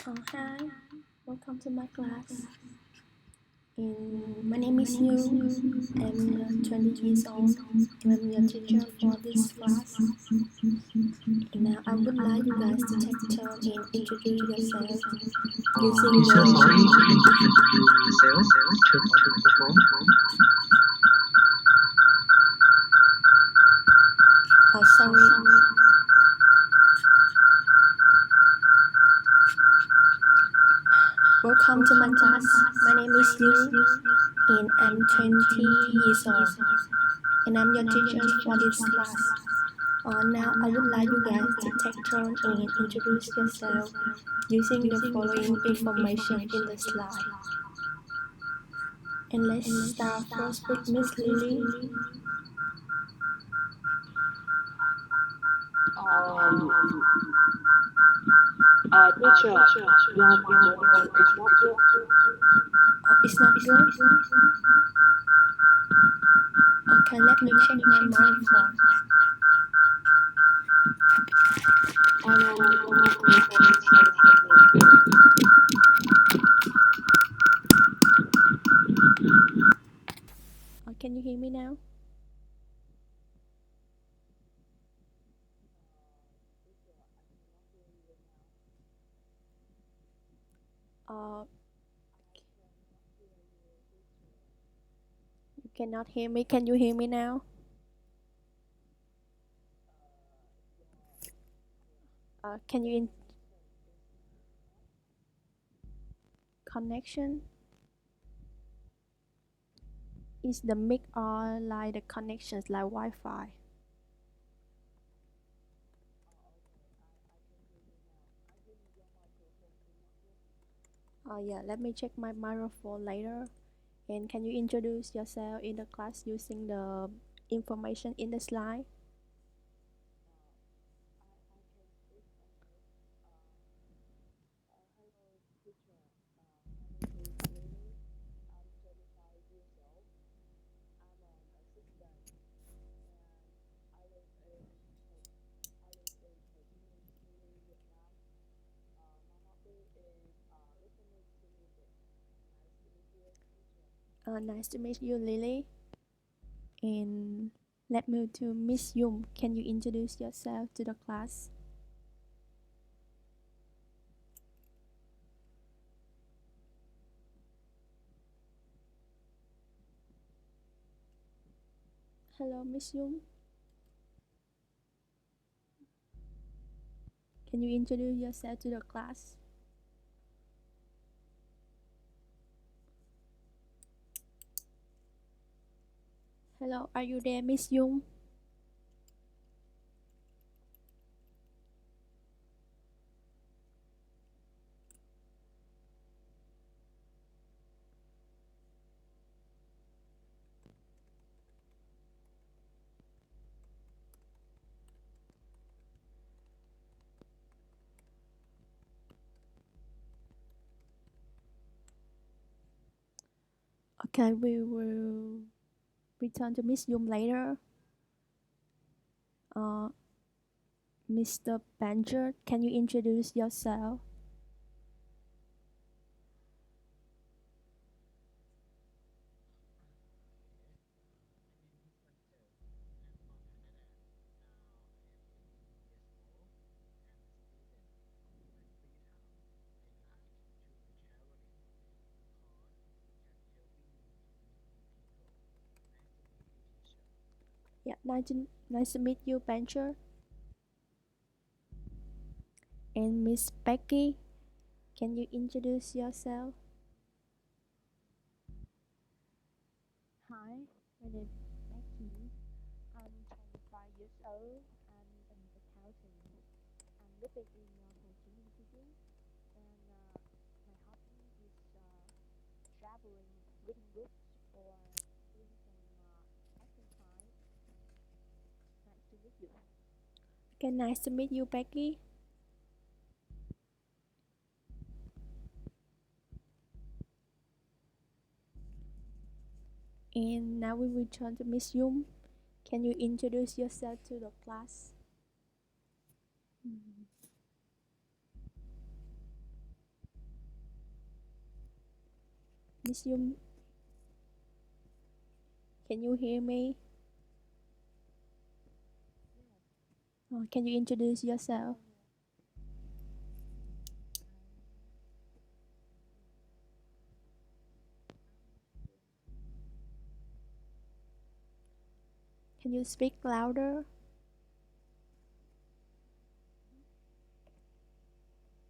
Hi, welcome to my class. My name is Yu. I'm 20 years old and I'm your teacher for this class. And now I would like you guys to take turn and introduce yourself using Teacher, the. sorry, can you introduce yourself? Turn on the microphone. Oh, sorry. Welcome to my class. My name is Yu and I'm 20 years old and I'm your teacher for this class. Now I would like you guys to take turn and introduce yourself using the following information in the slide. And let's start first with Miss Lily. Teacher, your video is not good. Oh, it's not good. Okay, let me check my microphone. Can you hear me now? Uh, you cannot hear me. Can you hear me now? Can you connection? Is the mic or like the connections like Wi-Fi? Yeah, let me check my microphone later. And can you introduce yourself in the class using the information in the slide? Nice to meet you, Lily. And let me to Miss Yum. Can you introduce yourself to the class? Hello, Miss Yum. Can you introduce yourself to the class? Hello, are you there, Miss Yum? Okay, we will return to Miss Yum later. Mr. Banjer, can you introduce yourself? Yeah, nice to meet you, Banjer. And Miss Becky, can you introduce yourself? Hi, my name is Becky. I'm 25 years old. I'm an accountant. I'm living in Ho Chi Minh City, and my hobby is traveling, reading books, or doing some exercise. Nice to meet you. Okay, nice to meet you, Becky. And now we return to Miss Yum. Can you introduce yourself to the class? Miss Yum, can you hear me? Can you introduce yourself? Can you speak louder?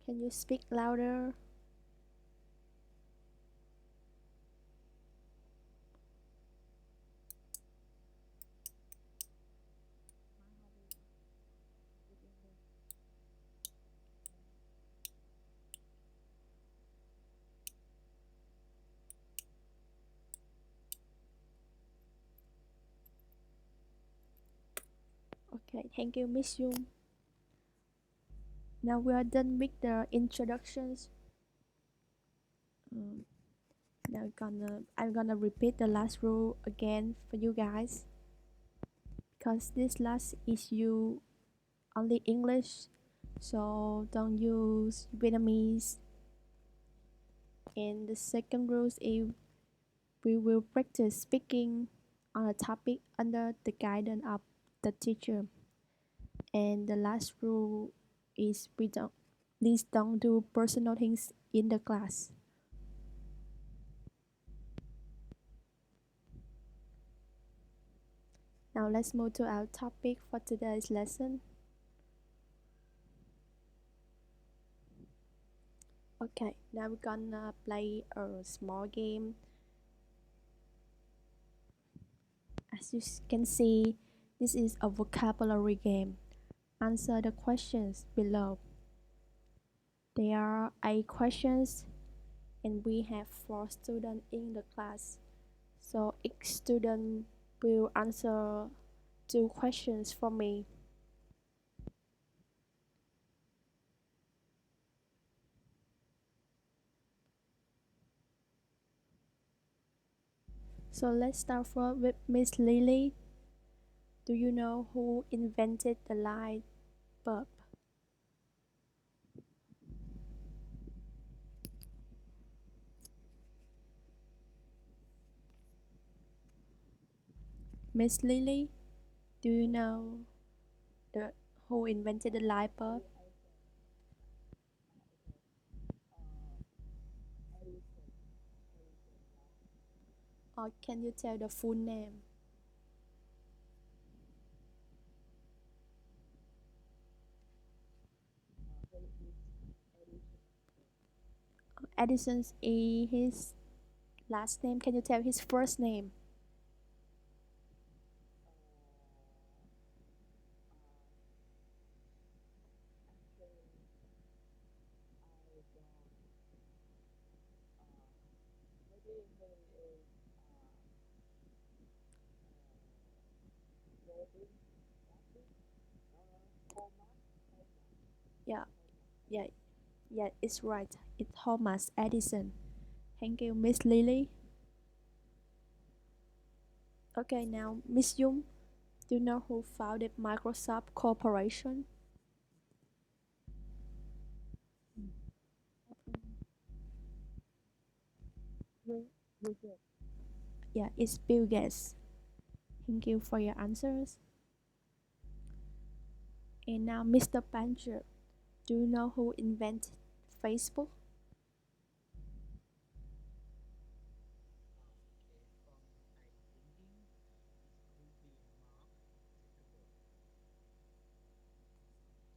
Can you speak louder? Okay, thank you, Miss Yum. Now we are done with the introductions. Um, now I'm gonna repeat the last rule again for you guys because this last issue only English, so don't use Vietnamese. And the second rule is we will practice speaking on a topic under the guidance of the teacher. And the last rule is please don't do personal things in the class. Now let's move to our topic for today's lesson. Okay, now we're gonna play a small game. As you can see, this is a vocabulary game. Answer the questions below. There are 8 questions and we have 4 students in the class. So each student will answer 2 questions for me. So let's start first with Miss Lily. Do you know who invented the light bulb? Miss Lily, do you know the who invented the light bulb? Or can you tell the full name? Edison's his last name. Can you tell his first name? Yeah, yeah, yeah, it's right. It's Thomas Edison. Thank you, Miss Lily. Okay, now Miss Yum, do you know who founded Microsoft Corporation? Yeah, it's Bill Gates. Thank you for your answers. And now, Mr. Pancher, do you know who invented Facebook?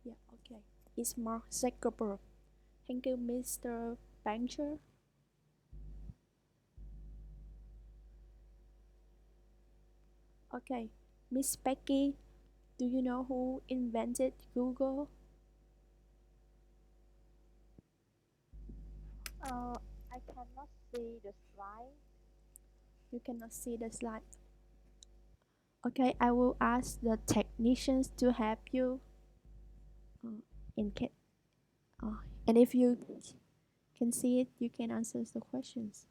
Yeah, okay. It's Mark Zuckerberg. Thank you, Mr. Pancher. Okay, Miss Becky, do you know who invented Google? I cannot see the slide. You cannot see the slide. Okay, I will ask the technicians to help you. Uh, in ca- and if you can see it, you can answer the questions.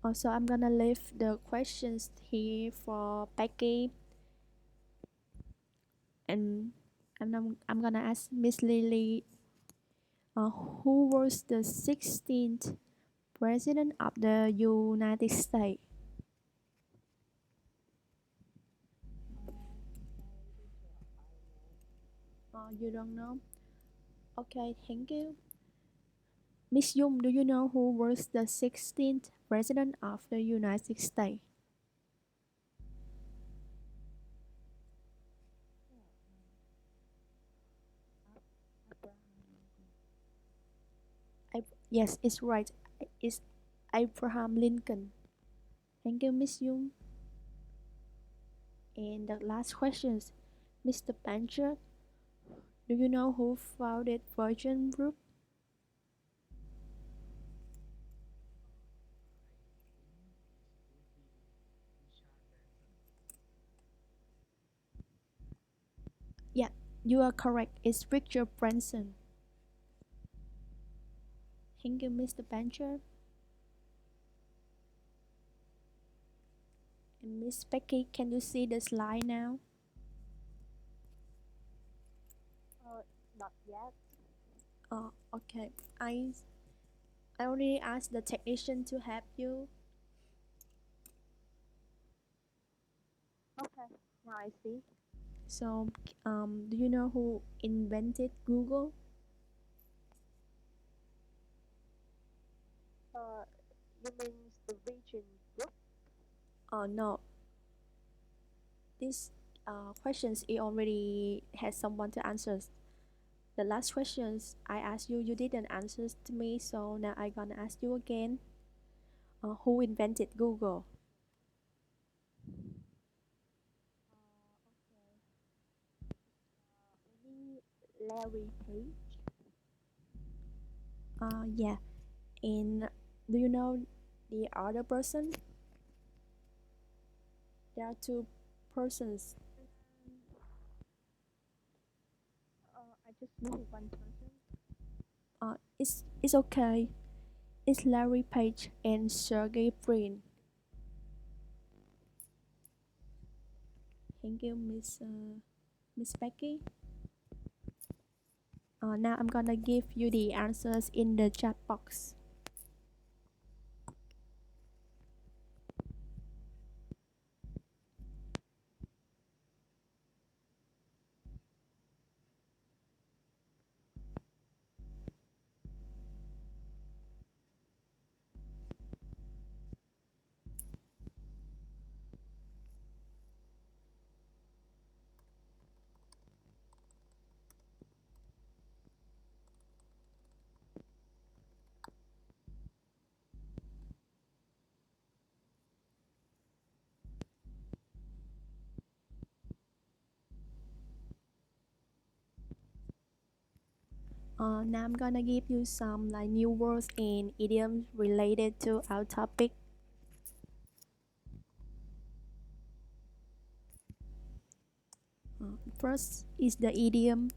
Also, I'm gonna leave the questions here for Becky, and I'm gonna ask Miss Lily, who was the 16th president of the United States? You don't know? Okay, thank you. Miss Dung, do you know who was the 16th president of the United States? Yes, it's right. It's Abraham Lincoln. Thank you, Miss Dung. And the last questions, Mr. Pancher, do you know who founded Virgin Group? Yeah, you are correct. It's Richard Branson. Thank you, Mr. Pancher. And Miss Becky, can you see the slide now? Not yet. Okay. I already asked the technician to help you. Okay, now I see. So, do you know who invented Google? Uh, you mean the region group? Oh no, this questions it already has someone to answer. The last questions I asked you, you didn't answer to me, so now I gonna ask you again. Who invented Google? Maybe Larry Page. Yeah. And do you know the other person? There are two persons. I just know one person. It's okay. It's Larry Page and Sergey Brin. Thank you, Miss Becky. Now I'm gonna give you the answers in the chat box. Now I'm gonna give you some like new words and idioms related to our topic. First is the idiom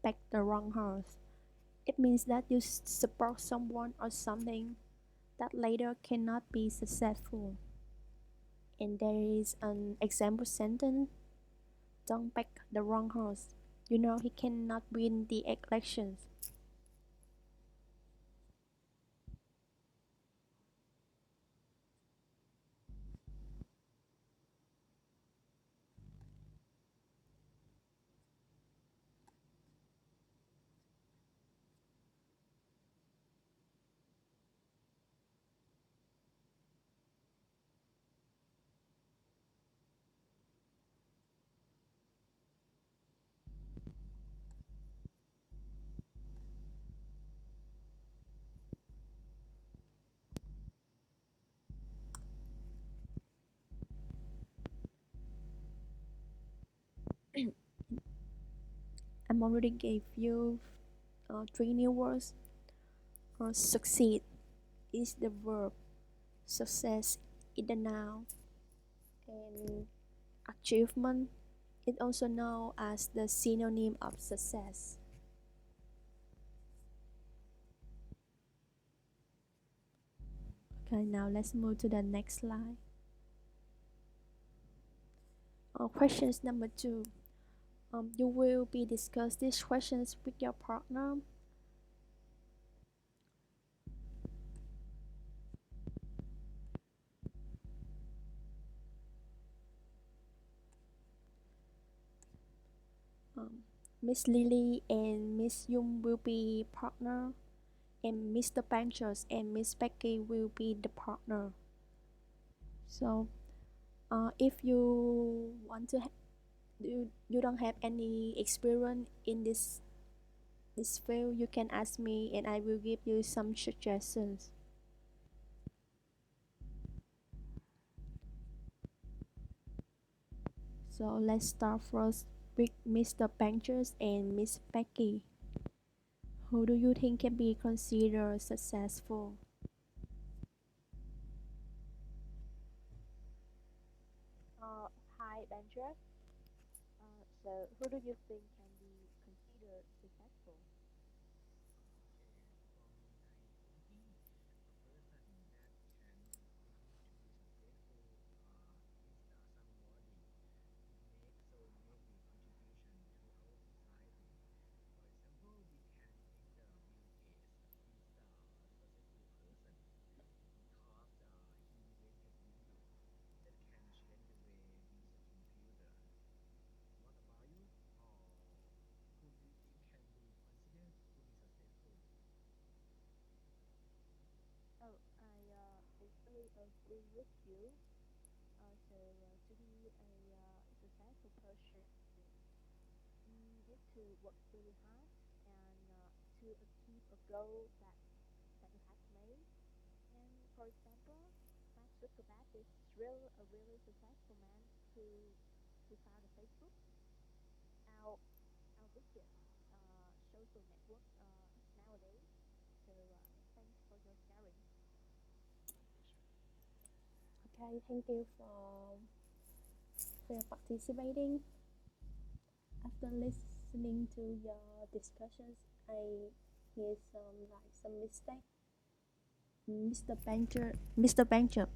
"back the wrong horse." It means that you support someone or something that later cannot be successful. And there is an example sentence: "Don't back the wrong horse." You know he cannot win the elections. I'm already gave you three new words. Succeed is the verb. Success is the noun. And achievement is also known as the synonym of success. Okay, now let's move to the next slide. Questions number 2. You will be discuss these questions with your partner. Miss Lily and Miss Yum will be partner, and Mr. Panchos and Miss Becky will be the partner. So, if you want to, you don't have any experience in this field, you can ask me, and I will give you some suggestions. So let's start first with Mr. Panchos and Miss Becky. Who do you think can be considered successful? Hi, Benja. So, who do you think can be considered successful? Oh, I totally agree with you. To be a successful person, you need to work really hard and to achieve a goal that you have made. And for example, Mark Zuckerberg is a really successful man who founded Facebook, our biggest social network nowadays. Thanks for your sharing. Okay, thank you for participating. After listening to your discussions, I hear some mistake. Mr. Bancher,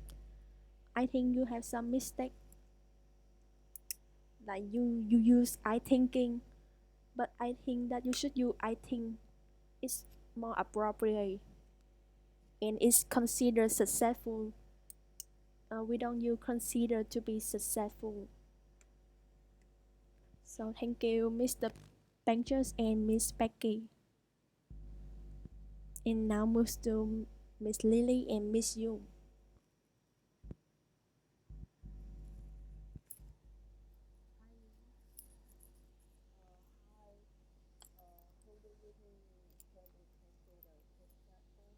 I think you have some mistake. Like you use I thinking, but I think that you should use I think. It's more appropriate and is considered successful. We don't use consider to be successful. So thank you, Mr. Banchers and Miss Becky. And now moves to Miss Lily and Miss Yu. Hi, who do you think can be considered successful?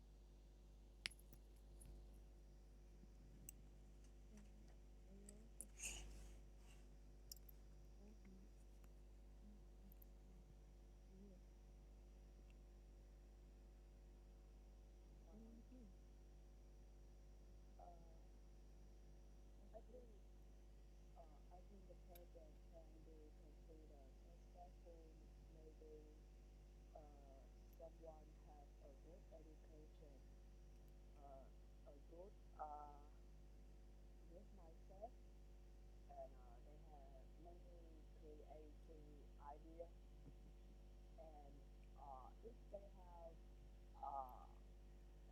Uh, I think I think the person can be considered successful. Maybe someone has a good education, a good good mindset, and they have many creative ideas. And if they have uh,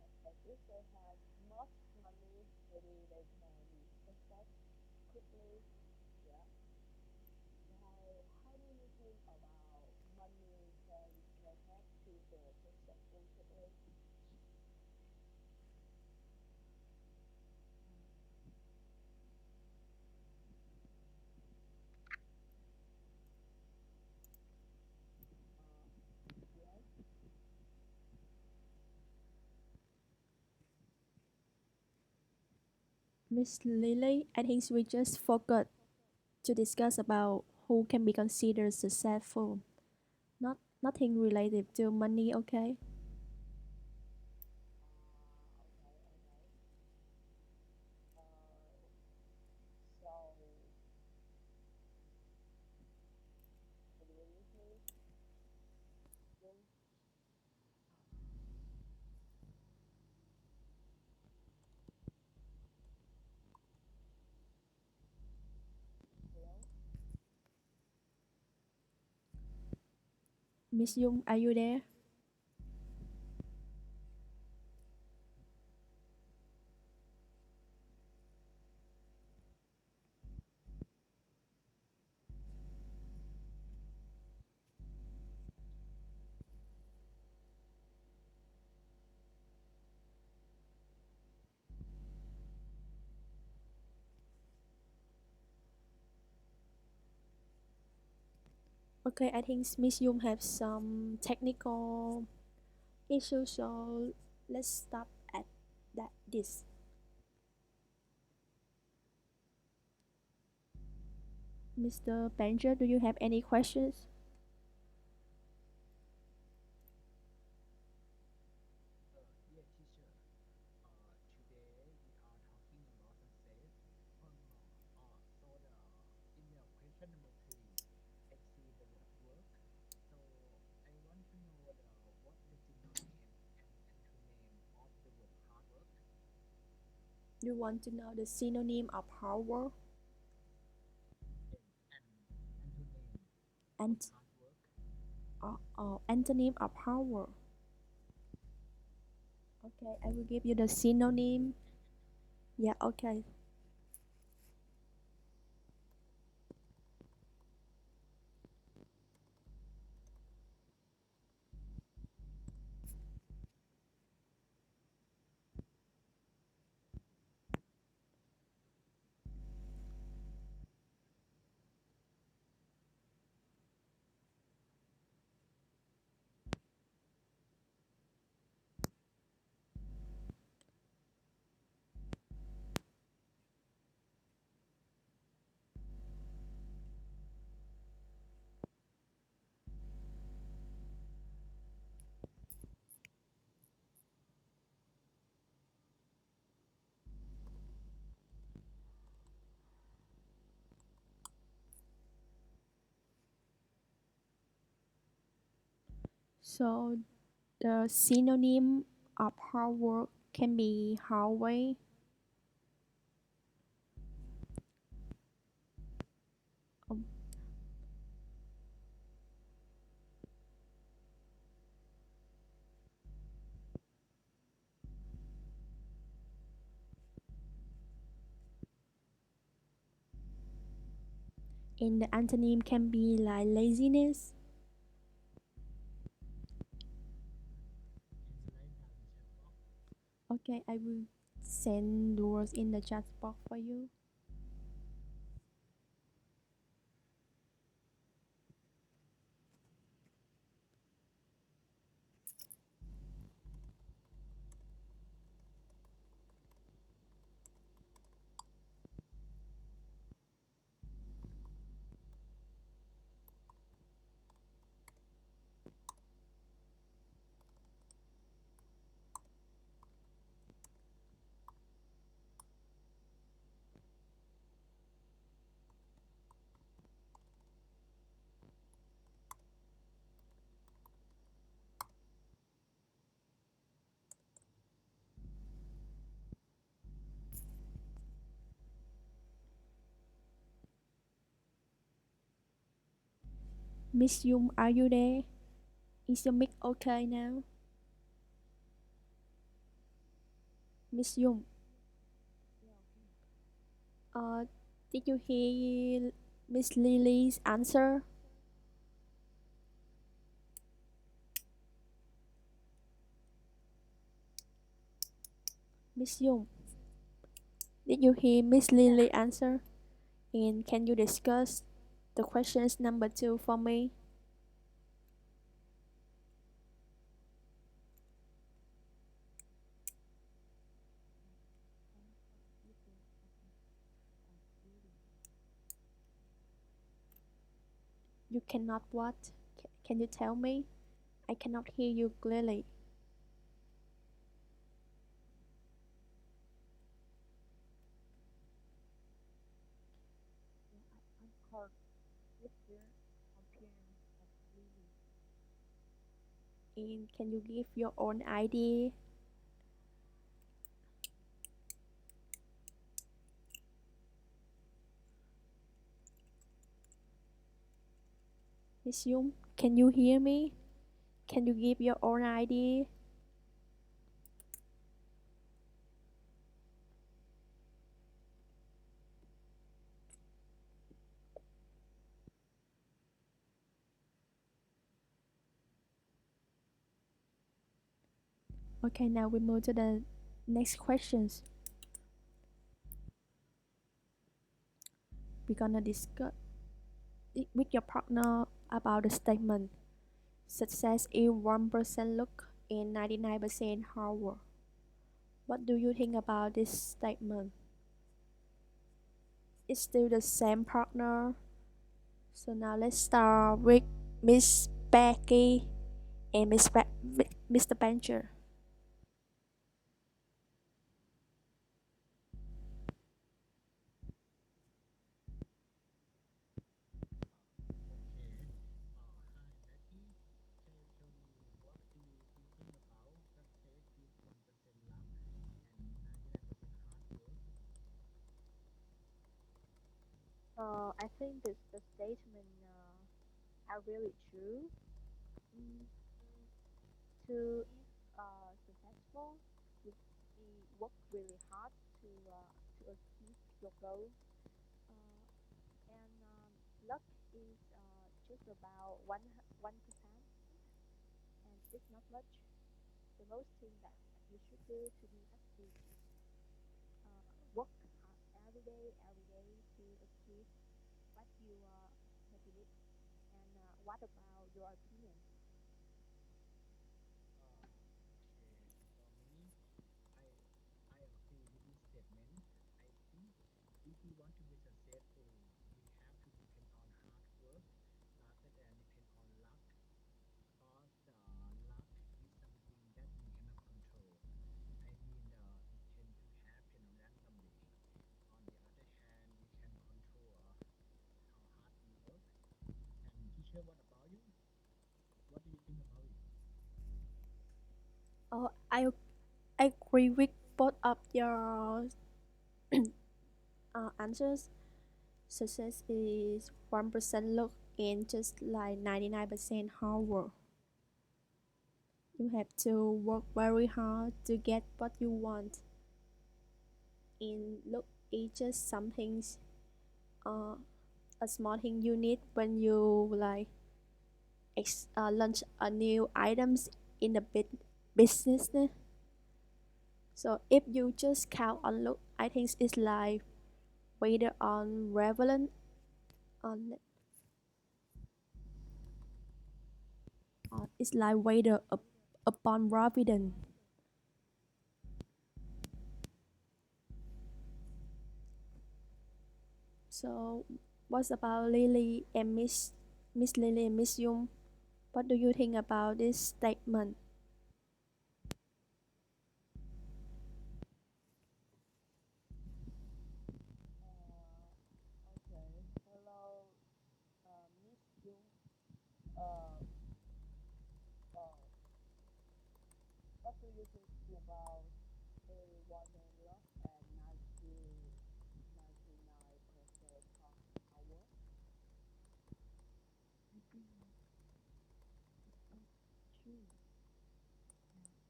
and if they have much money, maybe they can success quickly. Yeah. How do you think about money can help people successful quickly? Yes. Miss Lily, I think we just forgot to discuss about who can be considered successful. Nothing related to money, okay? Okay. Okay. So agree with me. Then Miss Yung, are you there? Okay, I think Miss Yung have some technical issues, so let's stop at this. Mr. Benja, do you have any questions? Yes, teacher. Today we are talking about success. So in the question number three, I see the word work. So I want to know what the synonym and antonym of the word hard work. You want to know the synonym of hard work And and hard work. antonym of hard work? Okay, I will give you the synonym. Yeah, okay. So the synonym of hard work can be hard way. Um, and the antonym can be like laziness. Okay, I will send the words in the chat box for you. Miss Yung, are you there? Is your mic okay now? Miss Yung, uh, did you hear Miss Lily's answer? Miss Yung, did you hear Miss Lily answer? And can you discuss the questions number 2 for me? You cannot what? Can you tell me? I cannot hear you clearly. I'm called Mr. Appearance of Lily. And can you give your own idea? Miss Yung, can you hear me? Can you give your own idea? Okay, now we move to the next questions. We're gonna discuss it with your partner about the statement. Success is 1% luck and 99% hard work. What do you think about this statement? It's still the same partner. So now let's start with Miss Becky and Mr. Bencher. Okay. Hi, Becky. Can you tell me what do you thinking about success is 1% luck and 99% hard work? I think the statement are really true. Mm, to successful, you work really hard to achieve your goal. Uh, and luck is just about 1%, and it's not much. The most thing that you should do to be happy is work hard every day to achieve what you believe. And what about your opinion? Okay. For me, I I agree with this statement. I think if we want to be successful, we have to depend on hard work rather than depend on luck. Because luck is something that we cannot control. I mean, it tend to happen randomly. On the other hand, we can control how hard we work. And teacher, what about you? What do you think about it? I agree with both of your answers. Success is 1% luck and just like 99% hard work. You have to work very hard to get what you want. And look, it's just some things, uh, a small thing you need when you like launch a new items in the business. So if you just count on luck, I think it's like whether on relevant on it's like whether upon providence. So what's about Lily and Miss Lily and Miss Young? What do you think about this statement? Okay. Hello, Miss Jung. Uh, uh, what do you think about a water lock and 99% hour? True.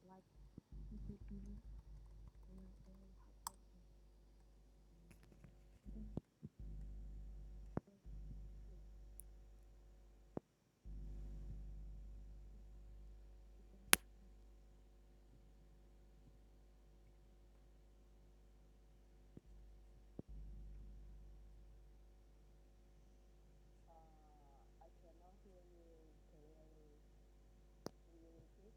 Like Mr. Billy, we are very hardworking. I cannot hear you clearly. Can you repeat?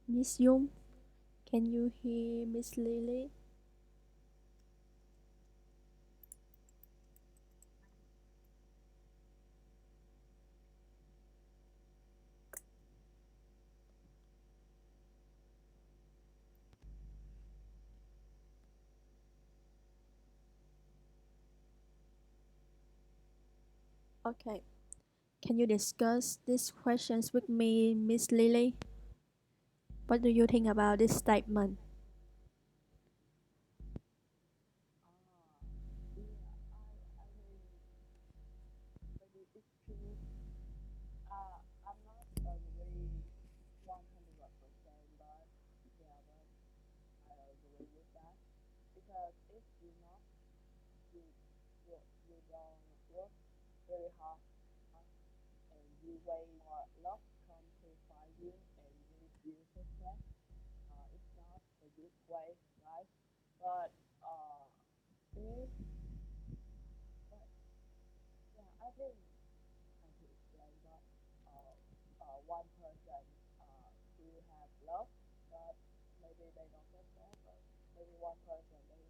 Miss Young, can you hear Miss Lily? Okay. Can you discuss these questions with me, Miss Lily? What do you think about this statement? I mean, maybe it's true. I'm not agree 100%, but yeah, but I agree with that because if you not you you don't work very hard and you wait for luck come to find you and give you success, it's not a good way, right? But if but yeah, I think how to explain that one person will have love, but maybe they don't success, or maybe one person they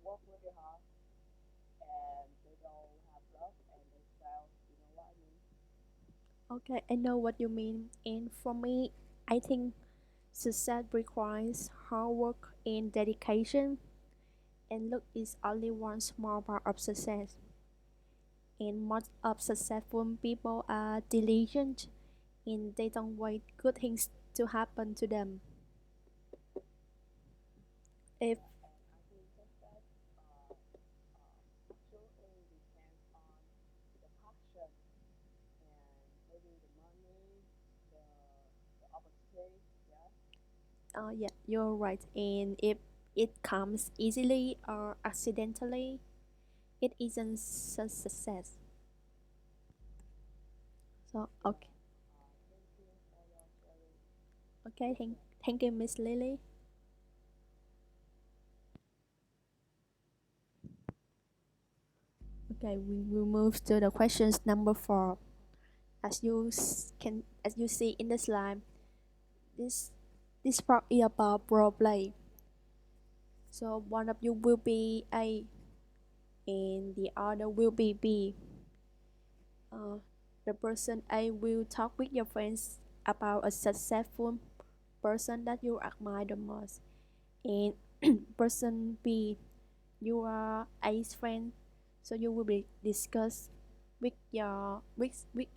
work really hard and they don't have love and they fail. You know what I mean? Okay, I know what you mean. And for me, I think success requires hard work and dedication, and luck is only one small part of success. And most of successful people are diligent and they don't wait good things to happen to them. If Yeah, and I think success absolutely depends on the passion and maybe the money, the the opportunity. Yeah. yeah, you're right. And if it comes easily or accidentally, it isn't success. So Yeah. okay, Thank you for your sharing okay, with me. thank you, Miss Lily. Okay, we will move to the questions number 4. As you see in the slide, this this part is about role play. So one of you will be A and the other will be B. Uh, the person A will talk with your friends about a successful person that you admire the most, and person B, you are A's friend, so you will be discuss with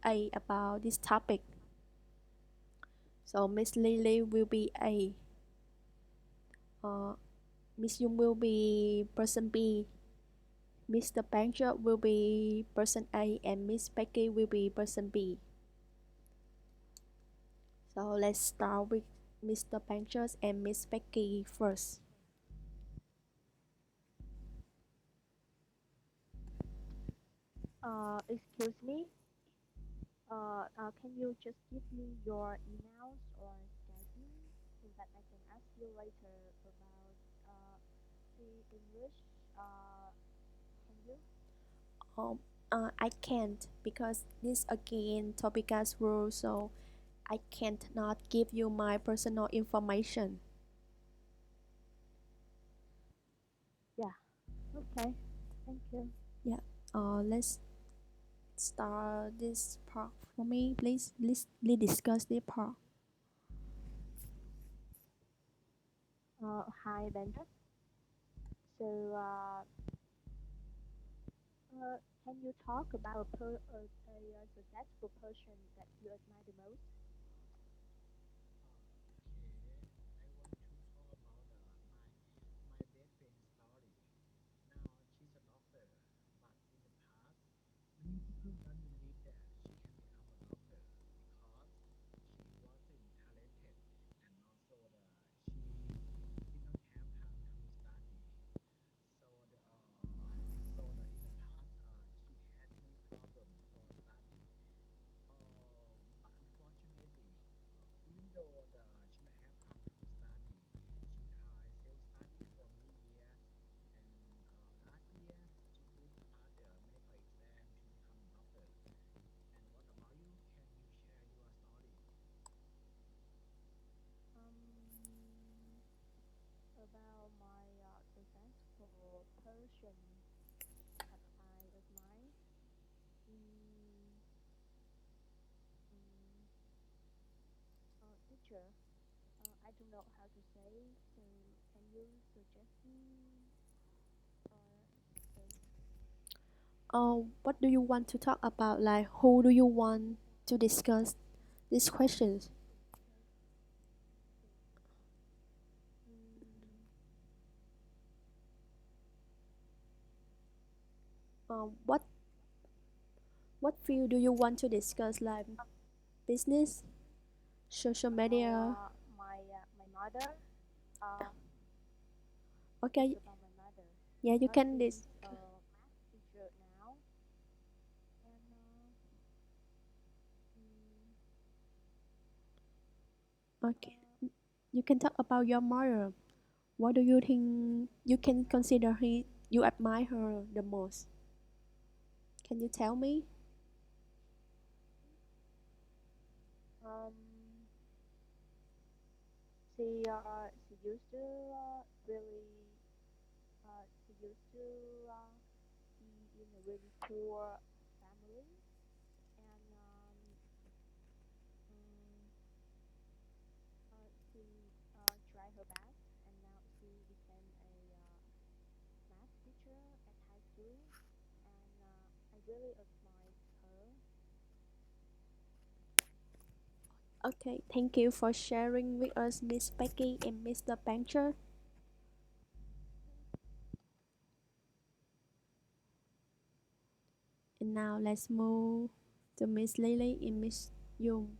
A about this topic. So Miss Lily will be A. Miss Young will be person B. Mr. Bancher will be person A, and Miss Becky will be person B. So let's start with Mr. Bancher and Miss Becky first. Excuse me. Can you just give me your emails or Skype me so that I can ask you later about the English? Uh, can you? Um, I can't because this again Topica's rule, so I can't not give you my personal information. Yeah. Okay. Thank you. Yeah. Let's start this part for me, please. Let's discuss this part. Hi, Bender. So, can you talk about a successful person that you admire the most? Okay, I want to talk about my best friend story. Now she's a doctor, but in the past, many people don't believe that she can become a doctor because she wasn't talented and also she did not have time to study. So in the past, she had many problems for study. But unfortunately, even though she don't have time to study, she tried self-study for many years. And last year, she could pass the medical exam to become a doctor. And what about you? Can you share your story? Um, about my successful person that I admire. Mm, mm, teacher. I don't know how to say. So can you suggest me or say? What do you want to talk about? Like, who do you want to discuss these questions? What field do you want to discuss? Like business, social media? My mother. Uh, Okay, it's about my mother. yeah, you can She's dis. a math teacher now, and mm, Okay, uh, you can talk about your mother. What do you think you can consider you admire her the most? Can you tell me? um, she used to really she used to be in a really poor family, and um, she tried her best, and now she became a math teacher at high school, and I really admire her. Okay, thank you for sharing with us, Miss Becky and Mr. Pancher. And now let's move to Miss Lily and Miss Young.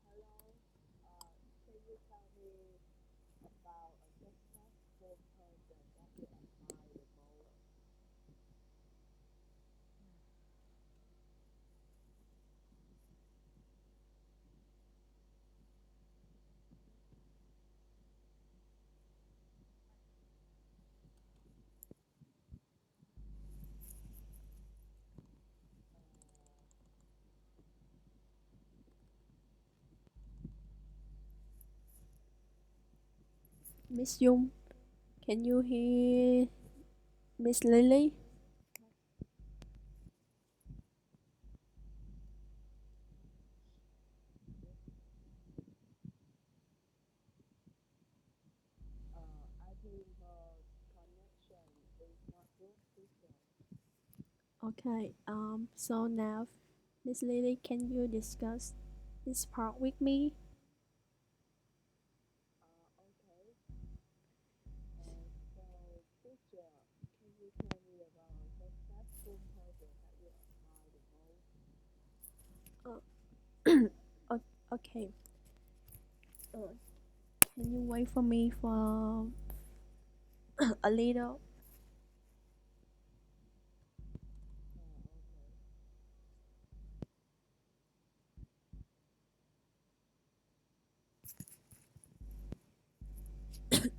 Hello. Can you tell me about a successful person that you admire the most? Miss Young, can you hear Miss Lily? I think connection is not good teacher. Okay, so now, Miss Lily, can you discuss this part with me? Okay. So teacher, can you tell me about a successful person that you admire the most? Uh, okay, uh, can you wait for me for a little? Okay.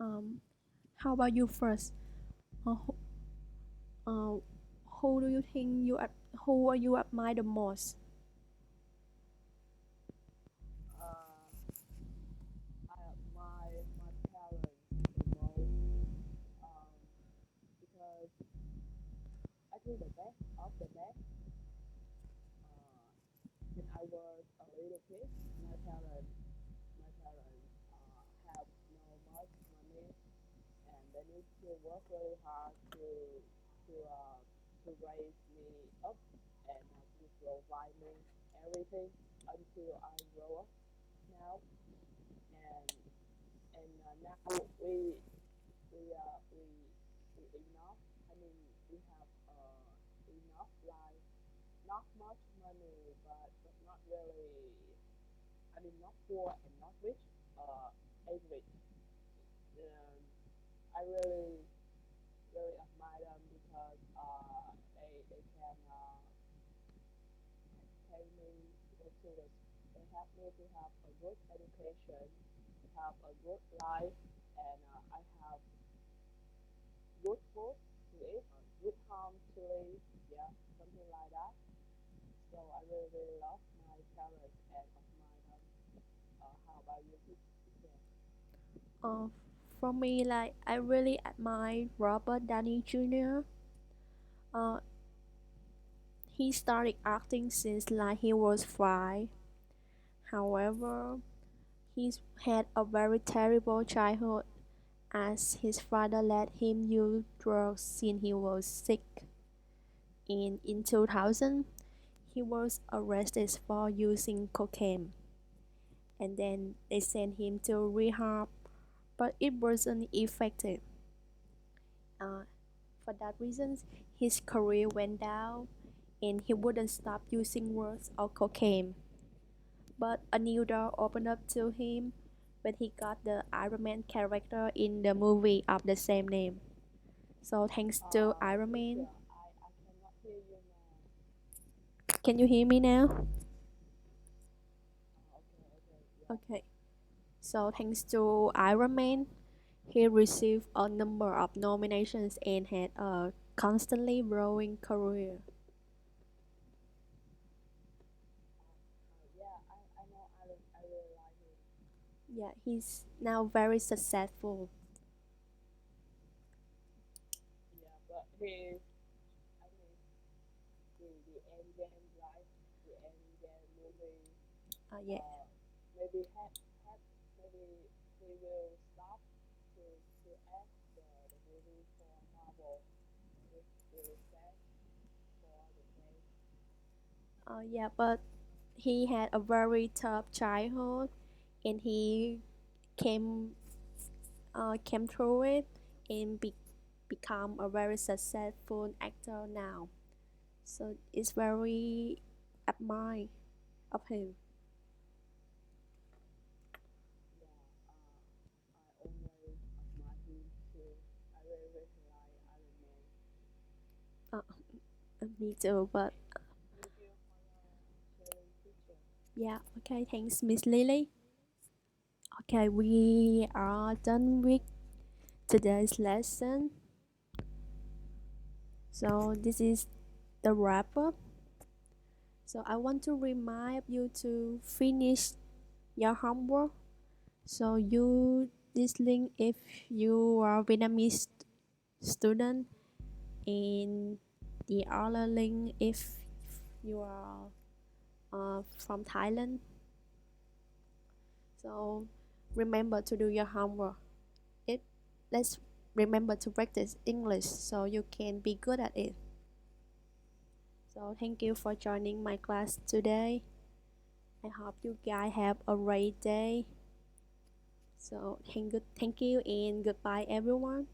Um, how about you first? Uh, who, uh, who do you think who are you admire the most? Uh, I admire my parents the most because I think the best of the best. Uh, when I was a little kid, my parents have no much money and they need to work really hard to uh, to raise me up and to provide me everything until I grow up now and now we enough. I mean we have enough like not much money but not really. I mean not poor and not rich. Average. Um, I really admire them because they can pay me to go to the they help me to have a good education, have a good life, and I have good food to eat, good home to live, yeah, something like that. So I really love my parents and admire them. How about your teacher? Uh, for me, like I really admire Robert Downey Jr. Uh, he started acting since like he was 5. However, he had a very terrible childhood as his father let him use drugs since he was 6. In 2000, he was arrested for using cocaine, and then they sent him to rehab, but it wasn't effective. Uh, for that reason, his career went down, and he wouldn't stop using drugs or cocaine. But a new door opened up to him when he got the Iron Man character in the movie of the same name. So thanks to Iron Man, Teacher, I cannot hear you now. can you hear me now? Okay, okay, yeah. Okay. So thanks to Iron Man, he received a number of nominations and had a constantly growing career. Yeah, I know, I really like him. Yeah, he's now very successful. Yeah, but he, I mean, the end game, right? The end game movie, Yeah. uh, maybe have maybe he will stop to act the movie for Marvel. It's really sad for the fans. Yeah, but he had a very tough childhood, and he came came through it and become a very successful actor now. So it's very admire of him. Yeah, I always admire him too. I really, really like Iron Man. Uh, Me too, but Thank you for your sharing, teacher. yeah, okay, thanks, Miss Lily. Okay, we are done with today's lesson. So this is the wrap up. So I want to remind you to finish your homework. So you this link if you are Vietnamese student, and the other link if you are from Thailand. So remember to do your homework. It let's remember to practice English so you can be good at it. So thank you for joining my class today. I hope you guys have a great day. So thank you and goodbye everyone.